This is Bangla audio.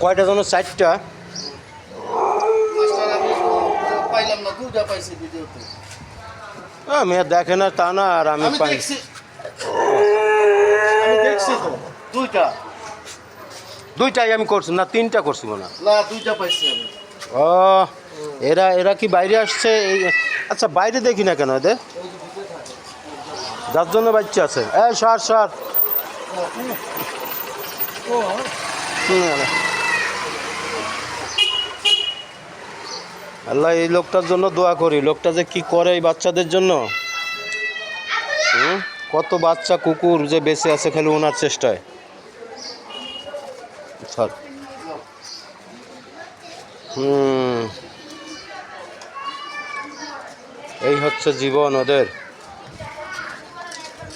কয়টা যেন? 4টা। পাইলাম না, 2টা পাইছি ভিডিওতে। আমি আর দেখে না তা না, আর আমি পাই। আমি দেখছি তো 2টা। 2টাই আমি করছি না, 3টা করছি মনে হয়। না 2টা পাইছি আমি। ও, এরা এরা কি বাইরে আসছে? আচ্ছা, বাইরে দেখি না কেন এদের? যার জন্য বাচ্চা আছে। এই সর। আল্লাহ এই লোকটার জন্য দোয়া করি। লোকটা যে কি করে এই বাচ্চাদের জন্য। কত বাচ্চা কুকুর যে বেঁচে আছে খালি ওনার চেষ্টায়। এই হচ্ছে জীবন ওদের।